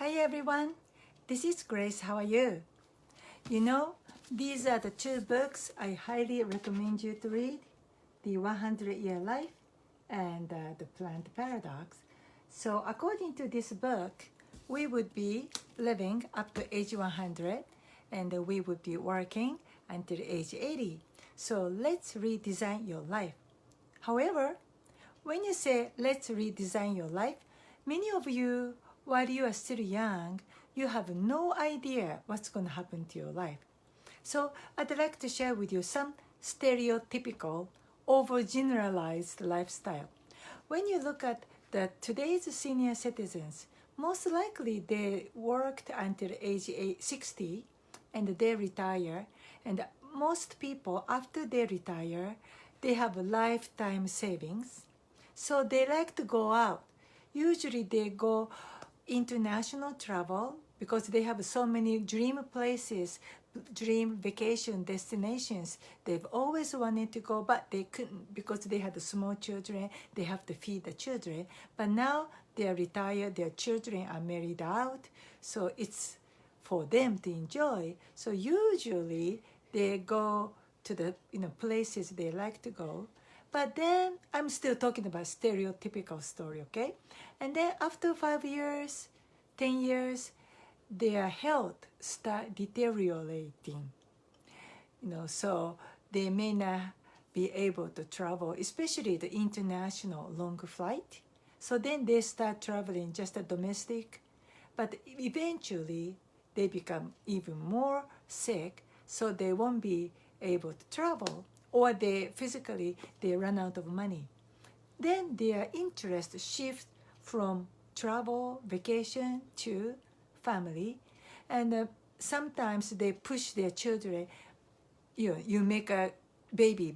Hi everyone, this is Grace. How are you? You know, these are the two books I highly recommend you to read, The 100-Year Life and The Plant Paradox. So according to this book, we would be living up to age 100 and we would be working until age 80. So let's redesign your life. However, when you say let's redesign your life, many of you, while you are still young, you have no idea what's going to happen to your life. So I'd like to share with you some stereotypical, overgeneralized lifestyle. When you look at today's senior citizens, most likely they worked until age 60 and they retire. And most people, after they retire, they have lifetime savings. So they like to go out. Usually they go international travel because they have so many dream places, dream vacation destinations. They've always wanted to go, but they couldn't because they had small children. They have to feed the children. But now they are retired, their children are married out, so it's for them to enjoy. So usually they go to the places they like to go. But then I'm still talking about stereotypical story, okay? And then after 5 years, 10 years, their health start deteriorating. So they may not be able to travel, especially the international long flight. So then they start traveling just a domestic, but eventually they become even more sick, so they won't be able to travel, or they run out of money. Then their interest shifts from travel, vacation to family, and sometimes they push their children. You make a baby.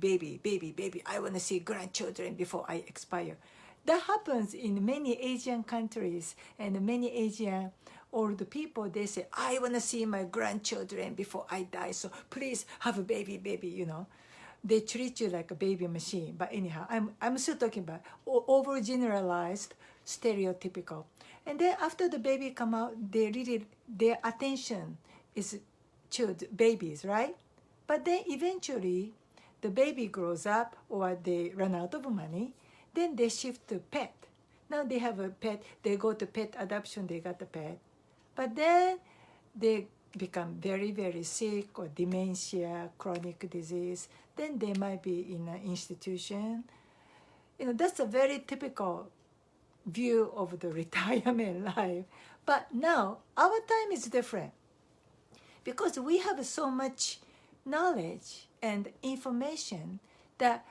I want to see grandchildren before I expire. That happens in many Asian countries, and many Asian old people, they say, I want to see my grandchildren before I die, so please have a baby. They treat you like a baby machine. But anyhow, I'm still talking about overgeneralized, stereotypical. And then after the baby come out, their attention is babies, right? But then eventually, the baby grows up or they run out of money. Then they shift to pet. Now they have a pet. They go to pet adoption. They got a pet. But then they become very, very sick, or dementia, chronic disease. Then they might be in an institution. That's a very typical view of the retirement life. But now our time is different because we have so much knowledge and information that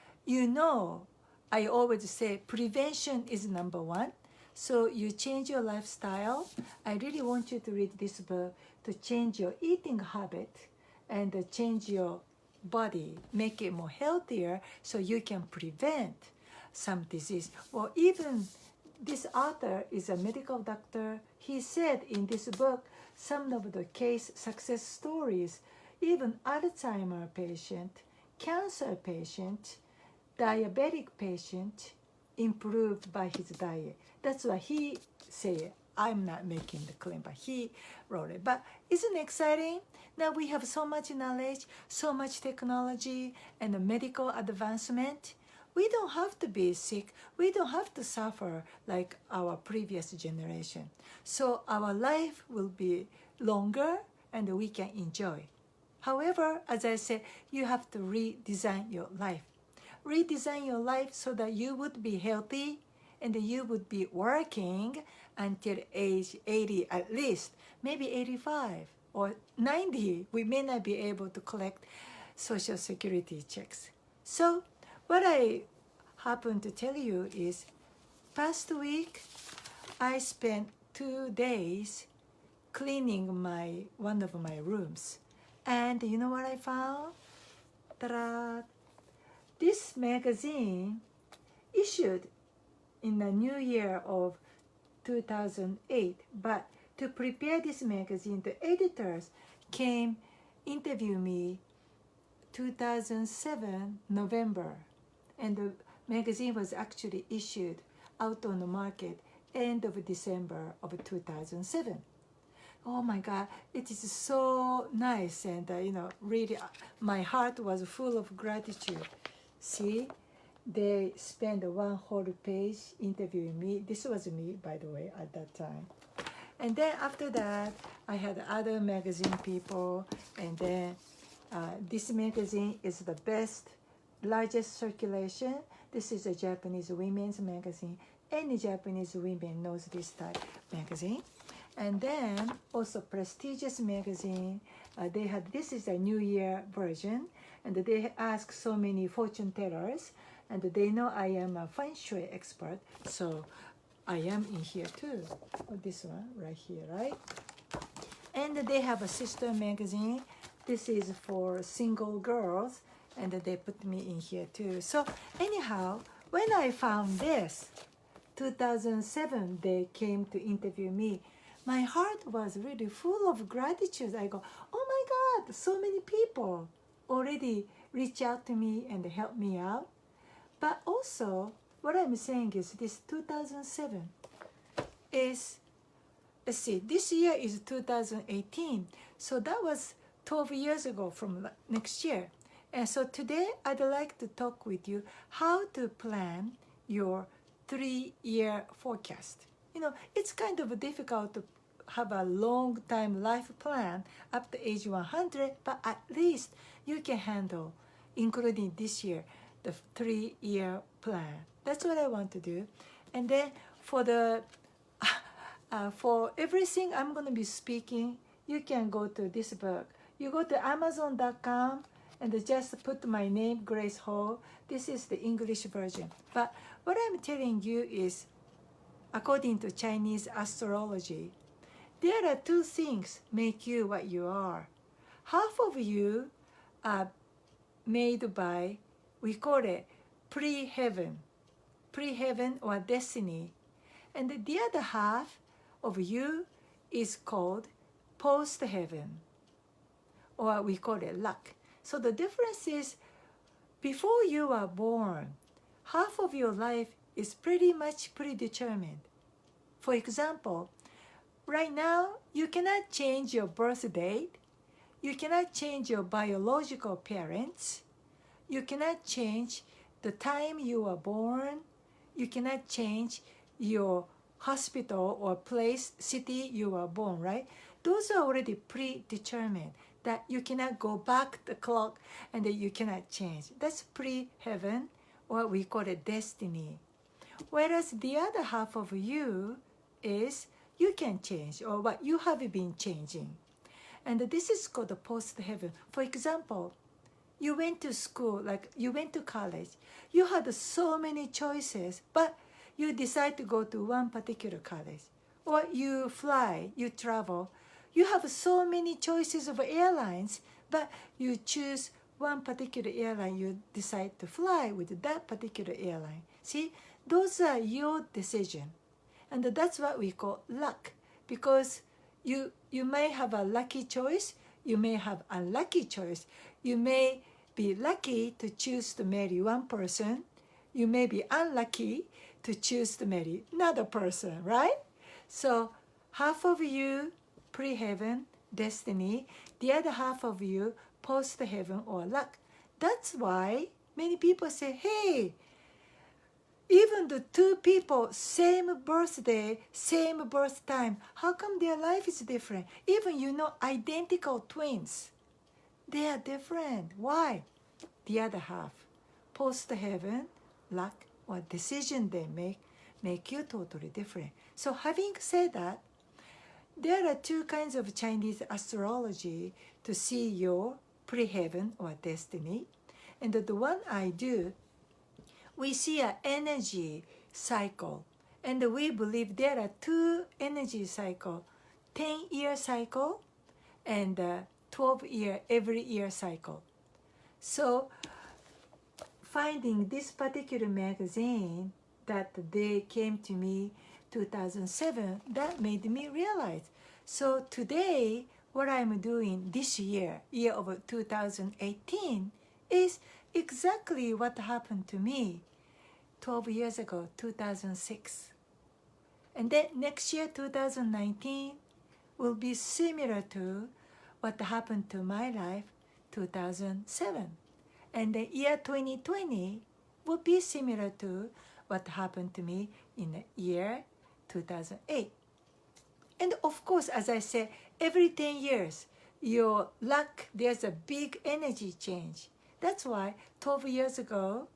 I always say prevention is number one. So you change your lifestyle. I really want you to read this book to change your eating habit and change your body, make it more healthier so you can prevent some disease. Or even this author is a medical doctor. He said in this book some of the case success stories, even Alzheimer patient, cancer patient, diabetic patient improved by his diet. That's what he said. I'm not making the claim, but he wrote it. But isn't it exciting? Now we have so much knowledge, so much technology, and medical advancement. We don't have to be sick. We don't have to suffer like our previous generation. So our life will be longer and we can enjoy. However, as I said, you have to redesign your life. Redesign your life so that you would be healthy and you would be working until age 80 at least, maybe 85 or 90. We may not be able to collect Social Security checks. So what I happen to tell you is past week I spent 2 days cleaning one of my rooms. And you know what I found? Ta-da! This magazine issued in the new year of 2008, but to prepare this magazine, the editors came interview me 2007 November, and the magazine was actually issued out on the market end of December of 2007. oh my God, it is so nice. And, really, my heart was full of gratitude. See, they spent one whole page interviewing me. This was me, by the way, at that time. And then after that, I had other magazine people. And then this magazine is the best, largest circulation. This is a Japanese women's magazine. Any Japanese women knows this type magazine. And then also prestigious magazine. They had, this is a New Year version. And they ask so many fortune tellers. And they know I am a feng shui expert. So I am in here too. Oh, this one right here, right? And they have a sister magazine. This is for single girls. And they put me in here too. So anyhow, when I found this, 2007, they came to interview me. My heart was really full of gratitude. I go, oh my God, so many people already reach out to me and help me out. But also, what I'm saying is this 2007 is, let's see, this year is 2018. So that was 12 years ago from next year. And so today I'd like to talk with you how to plan your 3-year forecast. It's kind of difficult to have a long time life plan up to age 100, but at least you can handle, including this year, the 3-year plan. That's what I want to do. And then for the for everything I'm going to be speaking, you can go to this book. You go to Amazon.com and just put my name, Grace Hall. This is the English version. But what I'm telling you is, according to Chinese astrology, there are 2 things make you what you are. Half of you are made by, we call it pre-heaven or destiny. And the other half of you is called post-heaven, or we call it luck. So the difference is, before you are born, half of your life is pretty much predetermined. For example, right now, you cannot change your birth date. You cannot change your biological parents. You cannot change the time you were born. You cannot change your hospital or place, city you were born, right? Those are already predetermined, that you cannot go back the clock and that you cannot change. That's pre-heaven, or we call it destiny. Whereas the other half of you is you can change, or what you have been changing. And this is called the post-heaven. For example, you went to school, like you went to college. You had so many choices, but you decide to go to one particular college. Or you fly, you travel. You have so many choices of airlines, but you choose one particular airline. You decide to fly with that particular airline. See, those are your decision. And that's what we call luck, because you may have a lucky choice, you may have unlucky choice. You may be lucky to choose to marry one person. You may be unlucky to choose to marry another person, right? So half of you, pre-heaven, destiny, the other half of you, post-heaven or luck. That's why many people say, hey, even the 2 people, same birthday, same birth time, how come their life is different? Even, identical twins, they are different. Why? The other half, post-heaven, luck, or decision they make you totally different. So having said that, there are 2 kinds of Chinese astrology to see your pre-heaven or destiny. And the one I do, we see an energy cycle. And we believe there are 2 energy cycles, 10-year cycle and 12-year, every year cycle. So finding this particular magazine that they came to me 2007, that made me realize. So today, what I'm doing this year of 2018, is exactly what happened to me 12 years ago, 2006. And then next year, 2019, will be similar to what happened to my life 2007. And the year 2020 will be similar to what happened to me in the year 2008. And of course, as I said, every 10 years, your luck, there's a big energy change. That's why 12 years ago,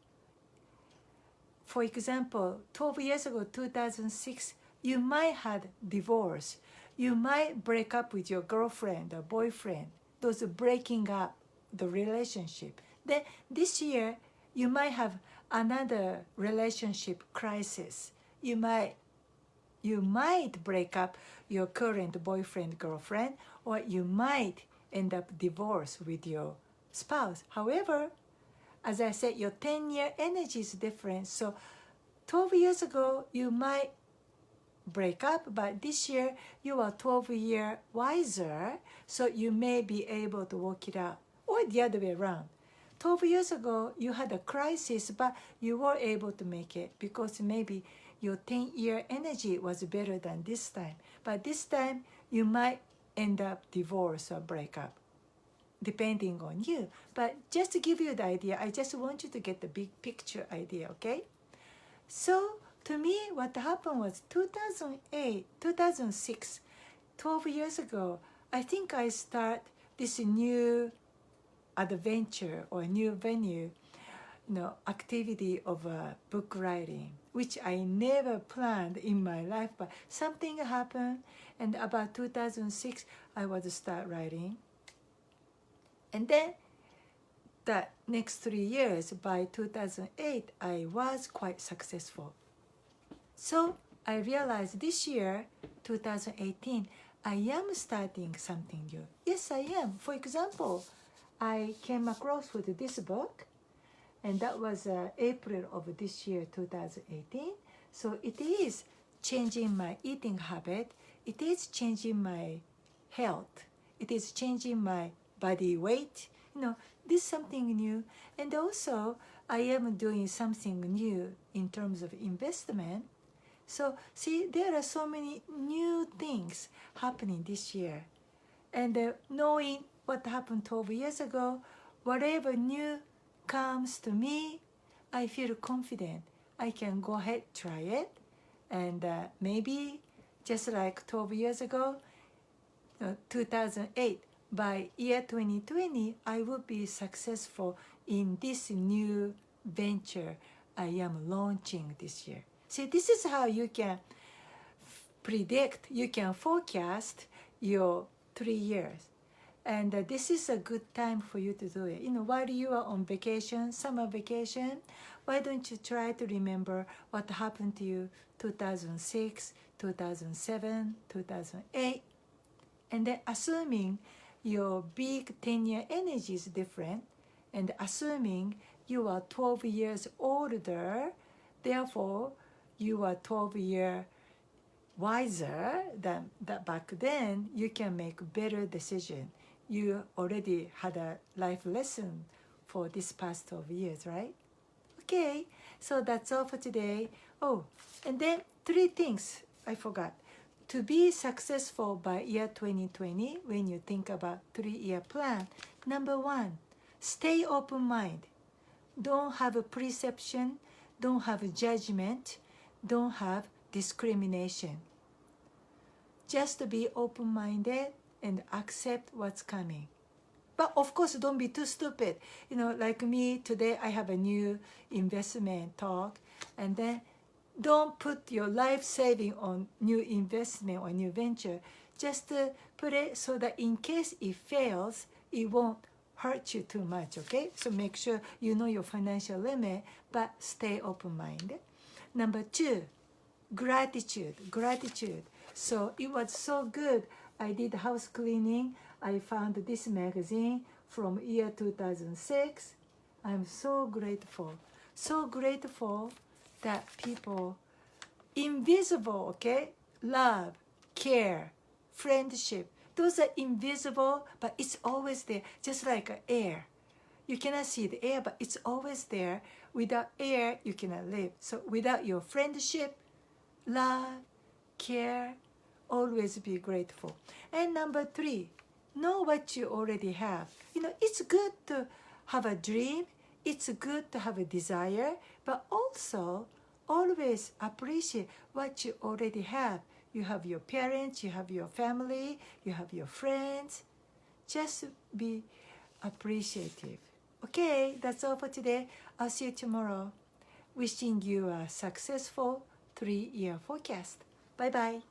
for example, 12 years ago, 2006, you might have divorce. You might break up with your girlfriend or boyfriend. Those are breaking up the relationship. Then this year, you might have another relationship crisis. You might break up your current boyfriend, girlfriend, or you might end up divorced with your spouse. However, as I said, your 10-year energy is different. So 12 years ago, you might break up, but this year you are 12 years wiser, so you may be able to work it out. Or the other way around. 12 years ago, you had a crisis, but you were able to make it because maybe your 10-year energy was better than this time. But this time, you might end up divorce or break up, depending on you. But just to give you the idea, I just want you to get the big picture idea, okay? So to me, what happened was 2008, 2006, 12 years ago, I think I start this new adventure or new venue, activity of book writing, which I never planned in my life, but something happened, and about 2006, I was start writing. And then the next 3 years, by 2008, I was quite successful. So I realized this year, 2018, I am starting something new. Yes, I am. For example, I came across with this book, and that was April of this year, 2018. So it is changing my eating habit. It is changing my health. It is changing my body weight. This is something new. And also, I am doing something new in terms of investment. So see, there are so many new things happening this year. And knowing what happened 12 years ago, whatever new comes to me, I feel confident. I can go ahead, try it. And maybe just like 12 years ago, 2008, by year 2020, I will be successful in this new venture I am launching this year. See, this is how you can predict, you can forecast your 3 years. And this is a good time for you to do it. While you are on vacation, summer vacation, why don't you try to remember what happened to you 2006, 2007, 2008, and then assuming your big 10-year energy is different, and assuming you are 12 years older, therefore you are 12 years wiser than that back then, you can make better decision. You already had a life lesson for this past 12 years, right? Okay, so that's all for today. Oh, and then 3 things I forgot. To be successful by year 2020, when you think about 3-year plan, number 1, stay open-minded. Don't have a perception, don't have a judgment, don't have discrimination. Just be open-minded and accept what's coming. But of course, don't be too stupid. Like me, today I have a new investment talk, and then don't put your life saving on new investment or new venture. Just put it so that in case it fails, it won't hurt you too much, okay? So make sure you know your financial limit, but stay open-minded. Number 2, gratitude. So it was so good. I did house cleaning. I found this magazine from year 2006. I'm so grateful that people, invisible, okay? Love, care, friendship. Those are invisible, but it's always there, just like air. You cannot see the air, but it's always there. Without air, you cannot live. So without your friendship, love, care, Always be grateful. And number 3, know what you already have. It's good to have a dream. It's good to have a desire, but also always appreciate what you already have. You have your parents, you have your family, you have your friends. Just be appreciative. Okay, that's all for today. I'll see you tomorrow. Wishing you a successful 3-year forecast. Bye-bye.